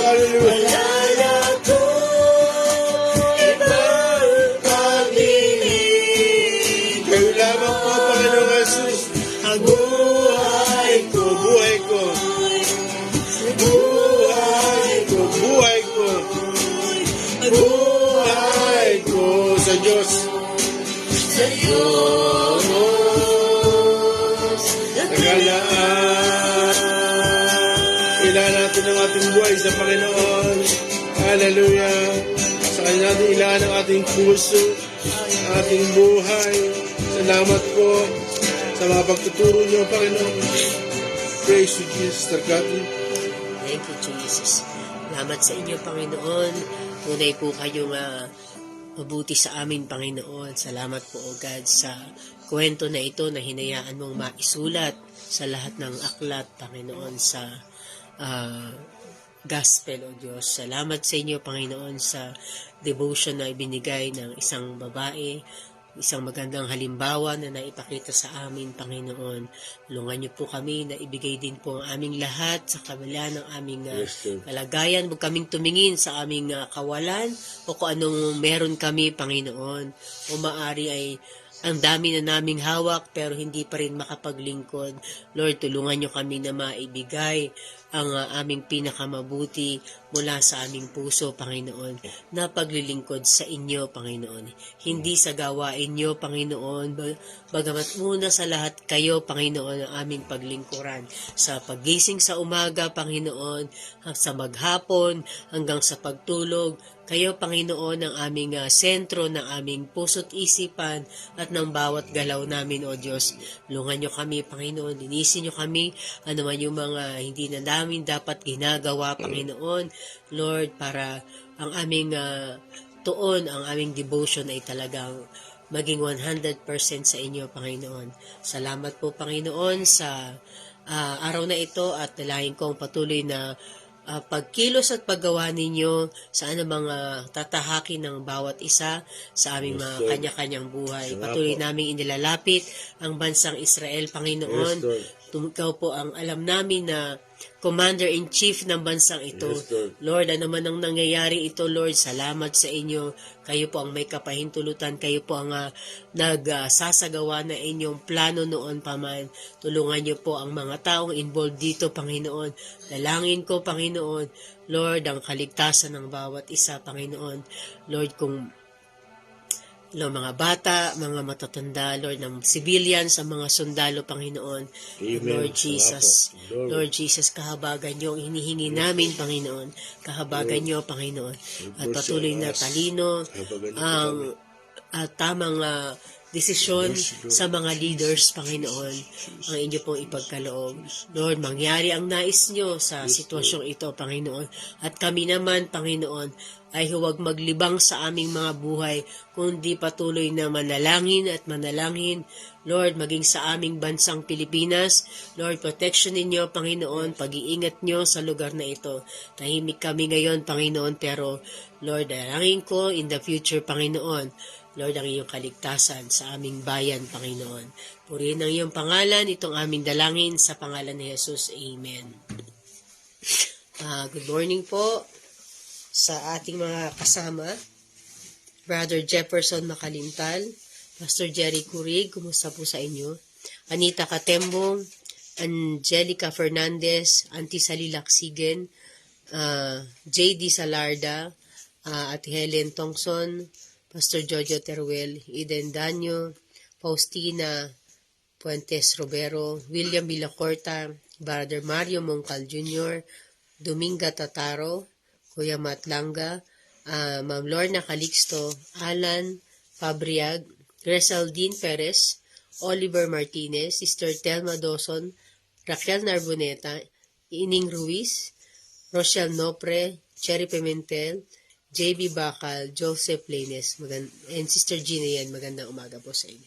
Hallelujah. Wala na ko ibang pag-ibig. Kayo lamang po, Panginoong Jesus, ang buhay ko, buhay ko. Buhay ko, buhay ko. Buhay ko sa Diyos. Sa Diyos Nagalaan. Kailangan natin ang ating buhay. buhay sa Panginoon. Hallelujah. Sa kanya natin ilaan ang ating puso, ang ating buhay. Salamat po sa mga pagtuturo niyo, Panginoon. Praise you, Jesus. Tarkati. Thank you, Jesus. Salamat sa inyo, Panginoon. Tunay po kayong mabuti sa amin, Panginoon. Salamat po, O God, sa kwento na ito na hinayaan mong maisulat sa lahat ng aklat, Panginoon, sa gospel, O Diyos. Salamat sa inyo, Panginoon, sa devotion na ibinigay ng isang babae, isang magandang halimbawa na naipakita sa amin, Panginoon. Tulungan niyo po kami na ibigay din po ang aming lahat sa kabila ng aming kalagayan. Huwag kaming tumingin sa aming kawalan o kung anong meron kami, Panginoon. O maari ay ang dami na naming hawak pero hindi pa rin makapaglingkod. Lord, tulungan niyo kami na maibigay ang aming pinakamabuti mula sa aming puso, Panginoon, na paglilingkod sa inyo, Panginoon. Hindi sa gawain niyo, Panginoon, bagamat muna sa lahat kayo, Panginoon, ang aming paglingkuran. Sa pagising sa umaga, Panginoon, sa maghapon, hanggang sa pagtulog, kayo, Panginoon, ang aming sentro ng aming puso't isipan at ng bawat galaw namin, O Diyos. Tulungan niyo kami, Panginoon. Linisin niyo kami, ano man yung mga hindi na namin dapat ginagawa, Panginoon. Lord, para ang aming tuon, ang aming devotion ay talagang maging 100% sa inyo, Panginoon. Salamat po, Panginoon, sa araw na ito at dalahin kong patuloy na pagkilos at paggawa ninyo sa anumang tatahakin ng bawat isa sa aming mga kanya-kanyang buhay. Patuloy naming inilalapit ang bansang Israel, Panginoon. Ikaw po ang alam namin na Commander-in-Chief ng bansang ito. Lord, ano man ang nangyayari ito, Lord, salamat sa inyo. Kayo po ang may kapahintulutan. Kayo po ang nagsasagawa na inyong plano noon pa man. Tulungan niyo po ang mga taong involved dito, Panginoon. Dalangin ko, Panginoon, Lord, ang kaligtasan ng bawat isa, Panginoon. Lord, kung mga bata, mga matatanda, Lord, ng civilians, sa mga sundalo, Panginoon. Lord Jesus, Lord Jesus, kahabagan niyo ang hinihingi namin, Panginoon. Kahabagan niyo, Panginoon. At patuloy na talino ang tamang desisyon sa mga leaders, Panginoon, ang inyo pong ipagkaloob. Lord, mangyari ang nais nyo sa sitwasyong ito, Panginoon. At kami naman, Panginoon, ay huwag maglibang sa aming mga buhay, kundi patuloy na manalangin at manalangin, Lord, maging sa aming bansang Pilipinas. Lord, protection ninyo, Panginoon, pag-iingat nyo sa lugar na ito. Tahimik kami ngayon, Panginoon, pero Lord, dalangin ko in the future, Panginoon, Lord, ang iyong kaligtasan sa aming bayan, Panginoon. Purihin ang iyong pangalan, itong aming dalangin sa pangalan ni Jesus. Amen. Good morning po sa ating mga kasama. Brother Jefferson Makalintal, Pastor Jerry Curig, kumusta po sa inyo? Anita Katembong, Angelica Fernandez, Auntie Sally Laksigen, J.D. Salarda, at Helen Tongson, Pastor Jojo Teruel, Eden Danyo, Faustina Puentes Robero, William Villacorta, Brother Mario Mongcal Jr., Dominga Tataro, Kuya Matlanga, Ma'am Lorna Calixto, Alan Fabriag, Gresaldine Perez, Oliver Martinez, Sister Telma Dawson, Raquel Narboneta, Ining Ruiz, Rochelle Nopre, Cherry Pimentel, JB Bacal, Joseph Lanes, and Sister Gina yan, magandang umaga po sa inyo.